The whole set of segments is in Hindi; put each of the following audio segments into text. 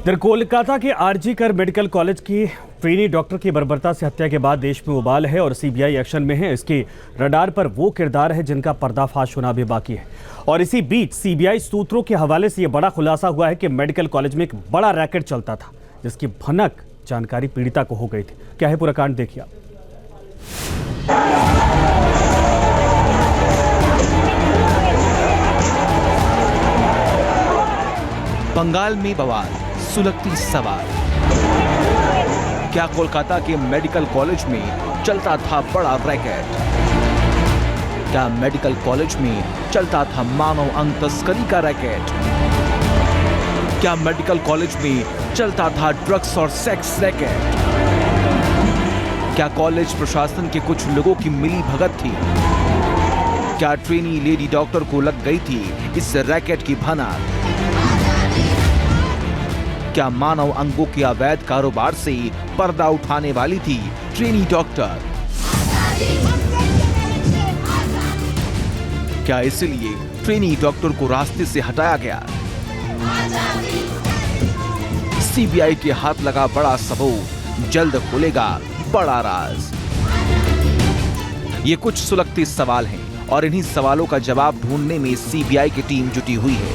इधर कोलकाता के आरजी कर मेडिकल कॉलेज की ट्रेनी डॉक्टर की बर्बरता से हत्या के बाद देश में उबाल है और सीबीआई एक्शन में है। इसकी रडार पर वो किरदार है जिनका पर्दाफाश होना भी बाकी है। और इसी बीच सीबीआई सूत्रों के हवाले से ये बड़ा खुलासा हुआ है कि मेडिकल कॉलेज में एक बड़ा रैकेट चलता था जिसकी भनक जानकारी पीड़िता को हो गई थी। क्या है पूरा कांड, देखिए आप। बंगाल में बवाल, सुलगती सवाल। क्या कोलकाता के मेडिकल कॉलेज में चलता था बड़ा रैकेट? क्या मेडिकल कॉलेज में चलता था मानव अंग तस्करी का रैकेट? क्या मेडिकल कॉलेज में चलता था ड्रग्स और सेक्स रैकेट? क्या कॉलेज प्रशासन के कुछ लोगों की मिली भगत थी? क्या ट्रेनी लेडी डॉक्टर को लग गई थी इस रैकेट की भनक? क्या मानव अंगों के अवैध कारोबार से पर्दा उठाने वाली थी ट्रेनी डॉक्टर? क्या इसलिए ट्रेनी डॉक्टर को रास्ते से हटाया गया? सीबीआई के हाथ लगा बड़ा सबूत, जल्द खुलेगा बड़ा राज। ये कुछ सुलगते सवाल हैं और इन्हीं सवालों का जवाब ढूंढने में सीबीआई की टीम जुटी हुई है।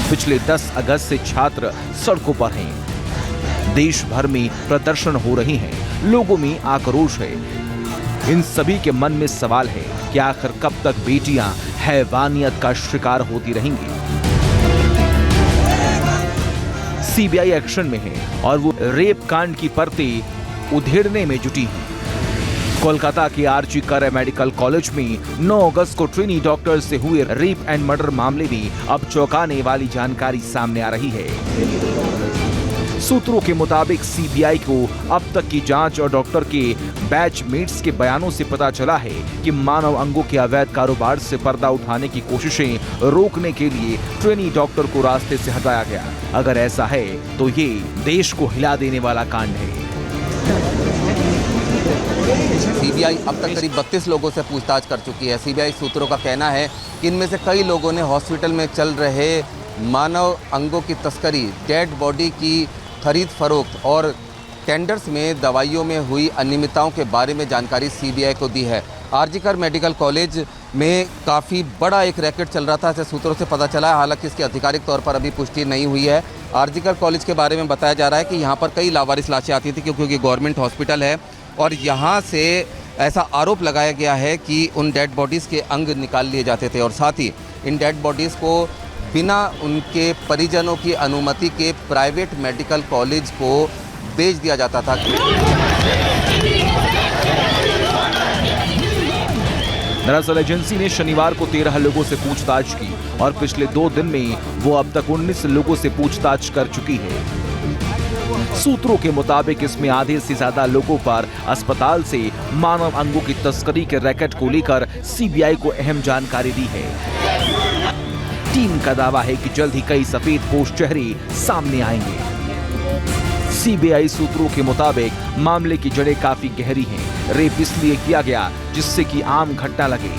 पिछले 10 अगस्त से छात्र सड़कों पर हैं। देश भर में प्रदर्शन हो रहे हैं, लोगों में आक्रोश है। इन सभी के मन में सवाल है कि आखिर कब तक बेटियां हैवानियत का शिकार होती रहेंगी। सीबीआई एक्शन में है और वो रेप कांड की परतें उधेड़ने में जुटी है। कोलकाता के आरजी कर मेडिकल कॉलेज में 9 अगस्त को ट्रेनी डॉक्टर से हुए रेप एंड मर्डर मामले में अब चौंकाने वाली जानकारी सामने आ रही है। सूत्रों के मुताबिक सीबीआई को अब तक की जांच और डॉक्टर के बैचमेट्स के बयानों से पता चला है कि मानव अंगों के अवैध कारोबार से पर्दा उठाने की कोशिशें रोकने के लिए ट्रेनी डॉक्टर को रास्ते से हटाया गया। अगर ऐसा है तो ये देश को हिला देने वाला कांड है। सीबीआई अब तक करीब 32 लोगों से पूछताछ कर चुकी है। सीबीआई सूत्रों का कहना है कि इनमें से कई लोगों ने हॉस्पिटल में चल रहे मानव अंगों की तस्करी, डेड बॉडी की खरीद फरोख्त और टेंडर्स में दवाइयों में हुई अनियमितताओं के बारे में जानकारी सीबीआई को दी है। आरजी कर मेडिकल कॉलेज में काफ़ी बड़ा एक रैकेट चल रहा था, ऐसे सूत्रों से पता चला है। हालांकि इसकी आधिकारिक तौर पर अभी पुष्टि नहीं हुई है। आरजी कर कॉलेज के बारे में बताया जा रहा है कि यहाँ पर कई लावारिस लाशें आती थी क्योंकि गवर्नमेंट हॉस्पिटल है और यहाँ से ऐसा आरोप लगाया गया है कि उन डेड बॉडीज़ के अंग निकाल लिए जाते थे और साथ ही इन डेड बॉडीज़ को बिना उनके परिजनों की अनुमति के प्राइवेट मेडिकल कॉलेज को बेच दिया जाता था। दरअसल एजेंसी ने शनिवार को 13 लोगों से पूछताछ की और पिछले 2 दिन में वो अब तक 19 लोगों से पूछताछ कर चुकी है। सूत्रों के मुताबिक इसमें आधे से ज्यादा लोगों पर अस्पताल से मानव अंगों की तस्करी के रैकेट को लेकर सीबीआई को अहम जानकारी दी है। टीम का दावा है कि जल्द ही कई सफेद पोश चेहरे सामने आएंगे। सीबीआई सूत्रों के मुताबिक मामले की जड़ें काफी गहरी हैं। रेप इसलिए किया गया जिससे कि आम घटना लगे।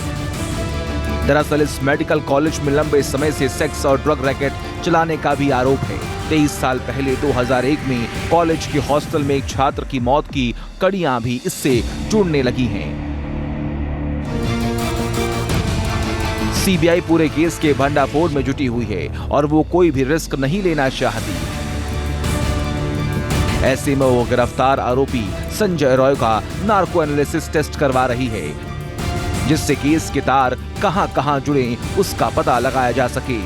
दरअसल इस मेडिकल कॉलेज में लंबे समय से सेक्स और ड्रग रैकेट चलाने का भी आरोप है। 23 साल पहले 2001 में कॉलेज के हॉस्टल में एक छात्र की मौत की कड़ियां भी इससे जुड़ने लगी हैं। सीबीआई पूरे केस के भंडाफोड़ में जुटी हुई है और वो कोई भी रिस्क नहीं लेना चाहती। ऐसे में वो गिरफ्तार आरोपी संजय रॉय का नार्को एनालिसिस टेस्ट करवा रही है जिससे केस के तार कहां-कहां जुड़े उसका पता लगाया जा सके।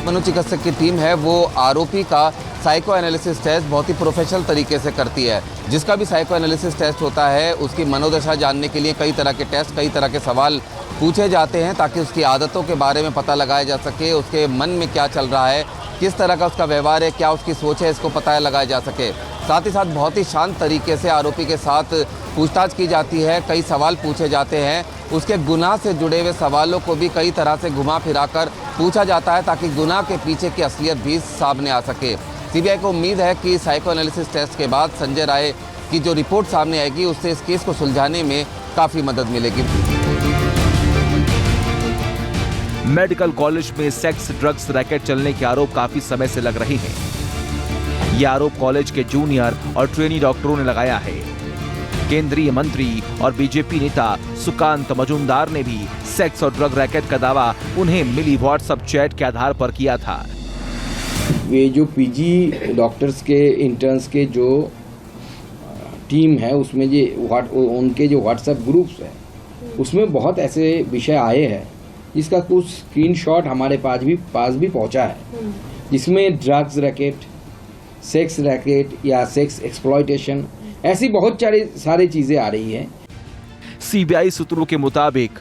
मनोचिकित्सक की टीम है वो आरोपी का साइको एनालिसिस टेस्ट बहुत ही प्रोफेशनल तरीके से करती है। जिसका भी साइको एनालिसिस टेस्ट होता है उसकी मनोदशा जानने के लिए कई तरह के टेस्ट, कई तरह के सवाल पूछे जाते हैं ताकि उसकी आदतों के बारे में पता लगाया जा सके, उसके मन में क्या चल रहा है, किस तरह का उसका व्यवहार है, क्या उसकी सोच है, इसको पता लगाया जा सके। साथ ही साथ बहुत ही शांत तरीके से आरोपी के साथ पूछताछ की जाती है, कई सवाल पूछे जाते हैं। उसके गुनाह से जुड़े हुए सवालों को भी कई तरह से घुमा फिरा कर पूछा जाता है ताकि गुनाह के पीछे की असलियत भी सामने आ सके। सीबीआई को उम्मीद है कि साइको एनालिसिस टेस्ट के बाद संजय राय की जो रिपोर्ट सामने आएगी उससे इस केस को सुलझाने में काफ़ी मदद मिलेगी। मेडिकल कॉलेज में सेक्स ड्रग्स रैकेट चलने के आरोप काफी समय से लग रहे हैं। ये आरोप कॉलेज के जूनियर और ट्रेनी डॉक्टरों ने लगाया है। केंद्रीय मंत्री और बीजेपी नेता सुकांत मजूमदार ने भी सेक्स और ड्रग रैकेट का दावा उन्हें मिली व्हाट्सएप चैट के आधार पर किया था। ये जो पीजी डॉक्टर्स के इंटर्न्स के जो टीम है उसमें उनके जो व्हाट्सएप ग्रुप्स है उसमें बहुत ऐसे विषय आए हैं जिसका कुछ स्क्रीनशॉट हमारे पास भी पहुंचा है, जिसमें ड्रग्स रैकेट, सेक्स रैकेट या सेक्स एक्सप्लॉयटेशन ऐसी बहुत सारी चीजें आ रही हैं। सीबीआई सूत्रों के मुताबिक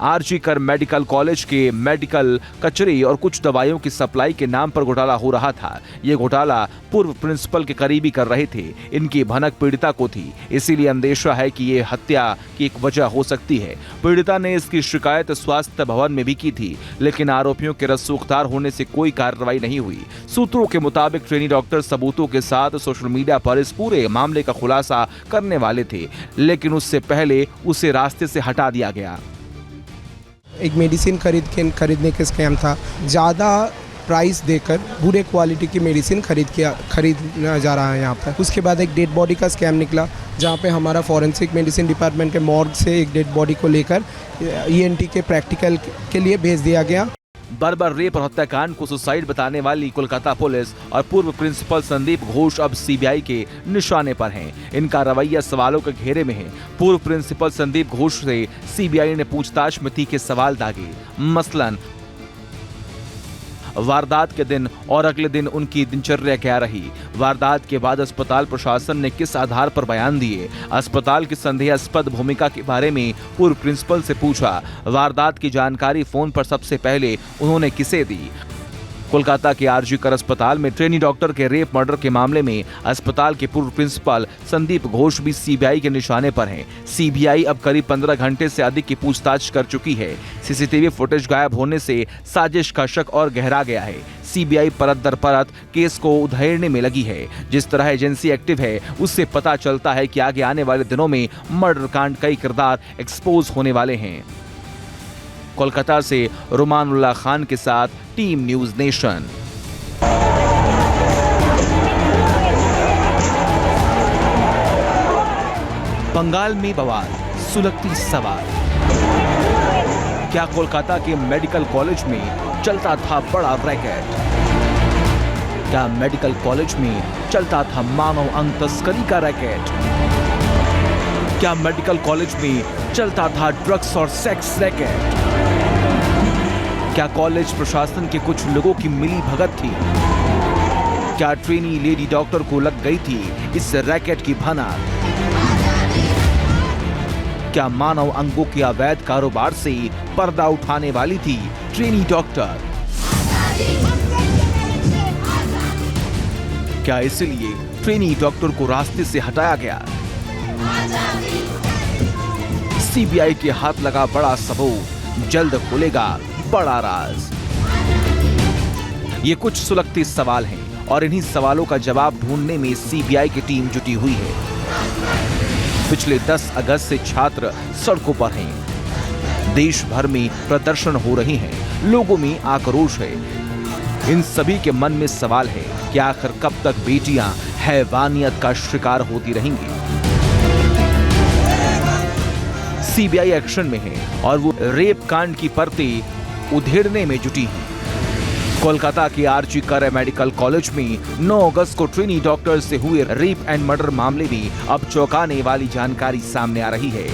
आरजी कर मेडिकल कॉलेज के मेडिकल कचरे और कुछ दवाइयों की सप्लाई के नाम पर घोटाला हो रहा था। ये घोटाला पूर्व प्रिंसिपल के करीबी कर रहे थे। इनकी भनक पीड़िता को थी, इसीलिए अंदेशा है कि ये हत्या की एक वजह हो सकती है। पीड़िता ने इसकी शिकायत स्वास्थ्य भवन में भी की थी, लेकिन आरोपियों के रसूखदार होने से कोई कार्रवाई नहीं हुई। सूत्रों के मुताबिक ट्रेनी डॉक्टर सबूतों के साथ सोशल मीडिया पर इस पूरे मामले का खुलासा करने वाले थे, लेकिन उससे पहले उसे रास्ते से हटा दिया गया। एक मेडिसिन खरीदने का स्कैम था। ज़्यादा प्राइस देकर बुरे क्वालिटी की मेडिसिन खरीदना जा रहा है यहाँ पर। उसके बाद एक डेड बॉडी का स्कैम निकला, जहाँ पे हमारा फॉरेंसिक मेडिसिन डिपार्टमेंट के मॉर्ग से एक डेड बॉडी को लेकर ENT के प्रैक्टिकल के लिए भेज दिया गया। बर्बर रेप और हत्याकांड को सुसाइड बताने वाली कोलकाता पुलिस और पूर्व प्रिंसिपल संदीप घोष अब सीबीआई के निशाने पर हैं। इनका रवैया सवालों के घेरे में है। पूर्व प्रिंसिपल संदीप घोष से सीबीआई ने पूछताछ में तीखे सवाल दागे। मसलन वारदात के दिन और अगले दिन उनकी दिनचर्या क्या रही, वारदात के बाद अस्पताल प्रशासन ने किस आधार पर बयान दिए, अस्पताल की संदेहास्पद भूमिका के बारे में पूर्व प्रिंसिपल से पूछा, वारदात की जानकारी फोन पर सबसे पहले उन्होंने किसे दी। कोलकाता के आरजी कर अस्पताल में ट्रेनी डॉक्टर के रेप मर्डर के मामले में अस्पताल के पूर्व प्रिंसिपल संदीप घोष भी सीबीआई के निशाने पर हैं। सीबीआई अब करीब 15 घंटे से अधिक की पूछताछ कर चुकी है। सीसीटीवी फुटेज गायब होने से साजिश का शक और गहरा गया है। सीबीआई परत दर परत केस को उधेड़ने में लगी है। जिस तरह एजेंसी एक्टिव है, उससे पता चलता है कि आगे आने वाले दिनों में मर्डर कांड कई किरदार एक्सपोज होने वाले हैं। कोलकाता से रुमानुल्लाह खान के साथ टीम न्यूज नेशन। बंगाल में बवाल, सुलगती सवाल। क्या कोलकाता के मेडिकल कॉलेज में चलता था बड़ा रैकेट? क्या मेडिकल कॉलेज में चलता था मानव अंग तस्करी का रैकेट? क्या मेडिकल कॉलेज में चलता था ड्रग्स और सेक्स रैकेट? क्या कॉलेज प्रशासन के कुछ लोगों की मिली भगत थी? क्या ट्रेनी लेडी डॉक्टर को लग गई थी इस रैकेट की भनक? क्या मानव अंगों के अवैध कारोबार से पर्दा उठाने वाली थी ट्रेनी डॉक्टर? क्या इसलिए ट्रेनी डॉक्टर को रास्ते से हटाया गया? सीबीआई के हाथ लगा बड़ा सबूत, जल्द खुलेगा बड़ा राज। ये कुछ सुलगते सवाल हैं और इन्हीं सवालों का जवाब ढूंढने में सीबीआई की टीम जुटी हुई है। पिछले 10 अगस्त से छात्र सड़कों पर हैं। देश भर में प्रदर्शन हो रहे हैं, लोगों में आक्रोश है। इन सभी के मन में सवाल है कि आखिर कब तक बेटियां हैवानियत का शिकार होती रहेंगी। सीबीआई एक्शन में है और वो रेप कांड की परतें उधेड़ने में जुटी हैं। कोलकाता के आरजी कर मेडिकल कॉलेज में 9 अगस्त को ट्रेनी डॉक्टर से हुए रेप एंड मर्डर मामले में अब चौंकाने वाली जानकारी सामने आ रही है।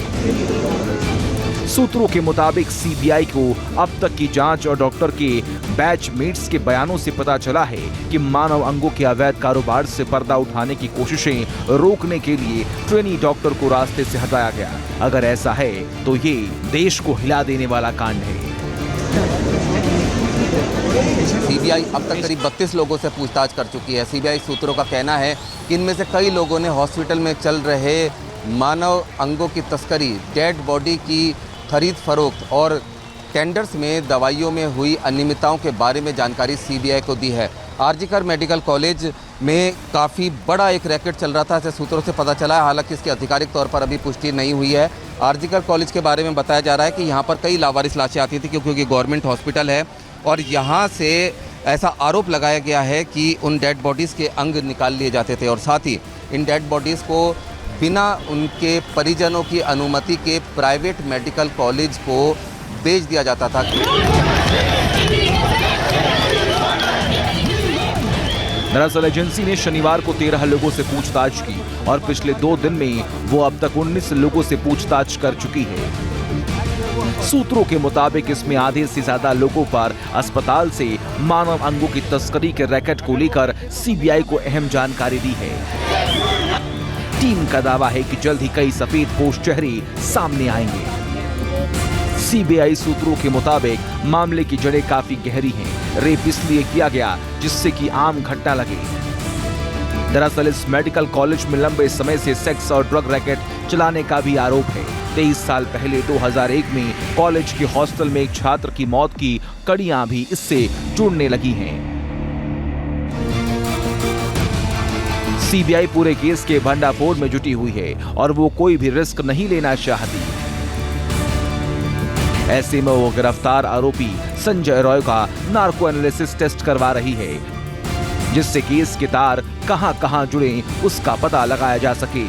सूत्रों के मुताबिक सीबीआई को अब तक की जांच और डॉक्टर के बैचमेट्स के बयानों से पता चला है कि मानव अंगों के अवैध कारोबार से पर्दा उठाने की कोशिशें रोकने के लिए ट्रेनी डॉक्टर को रास्ते से हटाया गया। अगर ऐसा है तो ये देश को हिला देने वाला कांड है। सीबीआई अब तक करीब 32 लोगों से पूछताछ कर चुकी है। सीबीआई सूत्रों का कहना है कि इनमें से कई लोगों ने हॉस्पिटल में चल रहे मानव अंगों की तस्करी, डेड बॉडी की खरीद फरोख्त और टेंडर्स में दवाइयों में हुई अनियमितताओं के बारे में जानकारी सीबीआई को दी है। आरजीकर मेडिकल कॉलेज में काफ़ी बड़ा एक रैकेट चल रहा था, ऐसे सूत्रों से पता चला है। हालांकि इसकी आधिकारिक तौर पर अभी पुष्टि नहीं हुई है। आरजीकर कॉलेज के बारे में बताया जा रहा है कि यहाँ पर कई लावारिस लाशें आती थी, क्योंकि ये गवर्नमेंट हॉस्पिटल है और यहाँ से ऐसा आरोप लगाया गया है कि उन डेड बॉडीज़ के अंग निकाल लिए जाते थे और साथ ही इन डेड बॉडीज़ को बिना उनके परिजनों की अनुमति के प्राइवेट मेडिकल कॉलेज को बेच दिया जाता था। दरअसल एजेंसी ने शनिवार को 13 लोगों से पूछताछ की और पिछले 2 दिन में वो अब तक 19 लोगों से पूछताछ कर चुकी है। सूत्रों के मुताबिक इसमें आधे से ज्यादा लोगों पर अस्पताल से मानव अंगों की तस्करी के रैकेट को लेकर सीबीआई को अहम जानकारी दी है। टीम का दावा है कि जल्द ही कई सफेद पोश चेहरे सामने आएंगे। सीबीआई सूत्रों के मुताबिक मामले की जड़ें काफी गहरी हैं। रेप इसलिए किया गया जिससे कि आम घटना लगे। दरअसल इस मेडिकल कॉलेज में लंबे समय से सेक्स और ड्रग रैकेट चलाने का भी आरोप है। 23 साल पहले 2001 में कॉलेज के हॉस्टल में एक छात्र की मौत की कड़ियां भी इससे जुड़ने लगी हैं। सीबीआई पूरे केस के भंडाफोड़ में जुटी हुई है और वो कोई भी रिस्क नहीं लेना चाहती। ऐसे में वो गिरफ्तार आरोपी संजय रॉय का नार्को एनालिसिस टेस्ट करवा रही है, जिससे केस के तार कहां-कहां जुड़े उसका पता लगाया जा सके।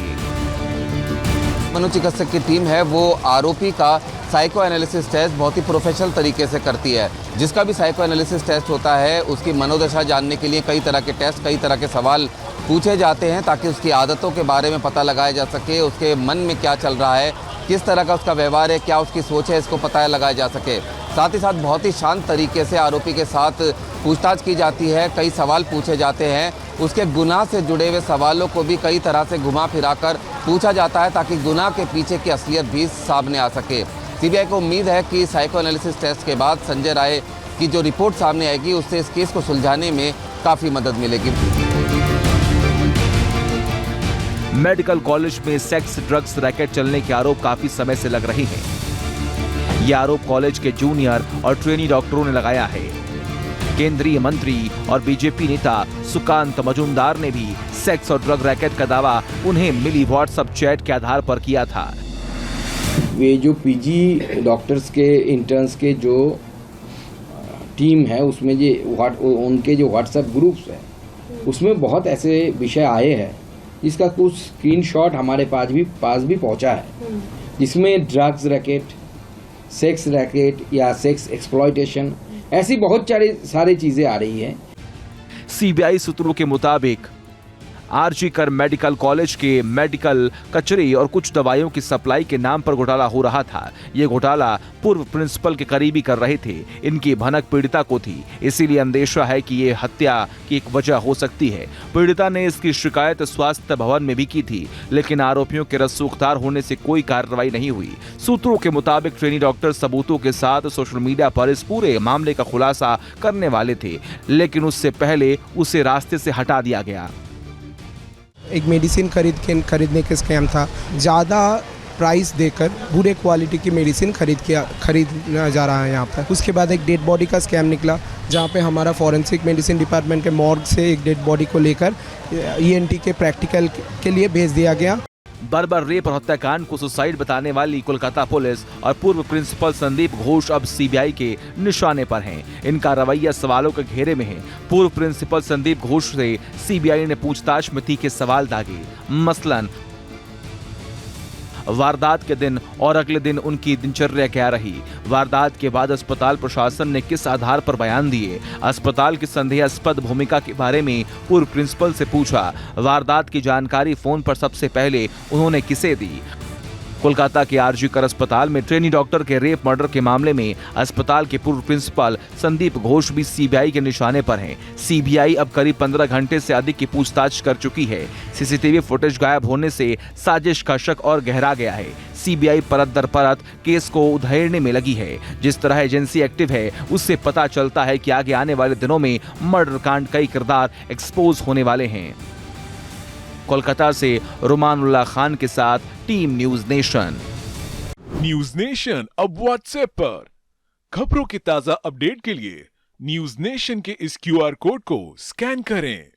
मनोचिकित्सक की टीम है वो आरोपी का साइको एनालिसिस टेस्ट बहुत ही प्रोफेशनल तरीके से करती है। जिसका भी साइको एनालिसिस टेस्ट होता है उसकी मनोदशा जानने के लिए कई तरह के टेस्ट, कई तरह के सवाल पूछे जाते हैं ताकि उसकी आदतों के बारे में पता लगाया जा सके, उसके मन में क्या चल रहा है, किस तरह का उसका व्यवहार है, क्या उसकी सोच है, इसको पता लगाया जा सके। साथ ही साथ बहुत ही शांत तरीके से आरोपी के साथ पूछताछ की जाती है, कई सवाल पूछे जाते हैं। उसके गुनाह से जुड़े हुए सवालों को भी कई तरह से घुमा फिरा कर पूछा जाता है ताकि गुनाह के पीछे की असलियत भी सामने आ सके। सीबीआई को उम्मीद है कि साइको एनालिसिस टेस्ट के बाद संजय राय की जो रिपोर्ट सामने आएगी उससे इस केस को सुलझाने में काफ़ी मदद मिलेगी। मेडिकल कॉलेज में सेक्स ड्रग्स रैकेट चलने के आरोप काफी समय से लग रहे हैं। ये आरोप कॉलेज के जूनियर और ट्रेनी डॉक्टरों ने लगाया है। केंद्रीय मंत्री और बीजेपी नेता सुकांत मजूमदार ने भी सेक्स और ड्रग रैकेट का दावा उन्हें मिली व्हाट्सएप चैट के आधार पर किया था। वे जो पीजी डॉक्टर्स के इंटर्न्स के जो टीम है उसमें उनके जो व्हाट्सएप ग्रुप्स हैं उसमें बहुत ऐसे विषय आए हैं जिसका कुछ स्क्रीनशॉट हमारे पास भी पहुंचा है, जिसमें ड्रग्स रैकेट, सेक्स रैकेट या सेक्स एक्सप्लॉयटेशन ऐसी बहुत सारी चीजें आ रही हैं। सीबीआई सूत्रों के मुताबिक आरजीकर मेडिकल कॉलेज के मेडिकल कचरे और कुछ दवाइयों की सप्लाई के नाम पर घोटाला हो रहा था। ये घोटाला पूर्व प्रिंसिपल के करीबी कर रहे थे। इनकी भनक पीड़िता को थी, इसीलिए अंदेशा है कि ये हत्या की एक वजह हो सकती है। पीड़िता ने इसकी शिकायत स्वास्थ्य भवन में भी की थी, लेकिन आरोपियों के रसूखदार होने से कोई कार्रवाई नहीं हुई। सूत्रों के मुताबिक ट्रेनी डॉक्टर सबूतों के साथ सोशल मीडिया पर इस पूरे मामले का खुलासा करने वाले थे, लेकिन उससे पहले उसे रास्ते से हटा दिया गया। एक मेडिसिन खरीदने के स्कैम था। ज़्यादा प्राइस देकर बुरे क्वालिटी की मेडिसिन खरीदा जा रहा है यहाँ पर। उसके बाद एक डेड बॉडी का स्कैम निकला, जहाँ पे हमारा फॉरेंसिक मेडिसिन डिपार्टमेंट के मॉर्ग से एक डेड बॉडी को लेकर ENT के प्रैक्टिकल के लिए भेज दिया गया। बर्बर रेप और हत्याकांड को सुसाइड बताने वाली कोलकाता पुलिस और पूर्व प्रिंसिपल संदीप घोष अब सीबीआई के निशाने पर हैं। इनका रवैया सवालों के घेरे में है। पूर्व प्रिंसिपल संदीप घोष से सीबीआई ने पूछताछ में तीखे सवाल दागे। मसलन वारदात के दिन और अगले दिन उनकी दिनचर्या क्या रही, वारदात के बाद अस्पताल प्रशासन ने किस आधार पर बयान दिए, अस्पताल की संदेहास्पद भूमिका के बारे में पूर्व प्रिंसिपल से पूछा, वारदात की जानकारी फोन पर सबसे पहले उन्होंने किसे दी। कोलकाता के आरजीकर अस्पताल में ट्रेनी डॉक्टर के रेप मर्डर के मामले में अस्पताल के पूर्व प्रिंसिपल संदीप घोष भी सीबीआई के निशाने पर हैं। सीबीआई अब करीब 15 घंटे से अधिक की पूछताछ कर चुकी है। सीसीटीवी फुटेज गायब होने से साजिश का शक और गहरा गया है। सीबीआई परत दर परत केस को उधेड़ने में लगी है। जिस तरह एजेंसी एक्टिव है उससे पता चलता है कि आगे आने वाले दिनों में मर्डर कांड कई किरदार एक्सपोज होने वाले हैं। कोलकाता से रुमानुल्लाह खान के साथ team news nation. News nation अब व्हाट्सएप पर खबरों की ताजा अपडेट के लिए न्यूज नेशन के इस क्यूआर कोड को स्कैन करें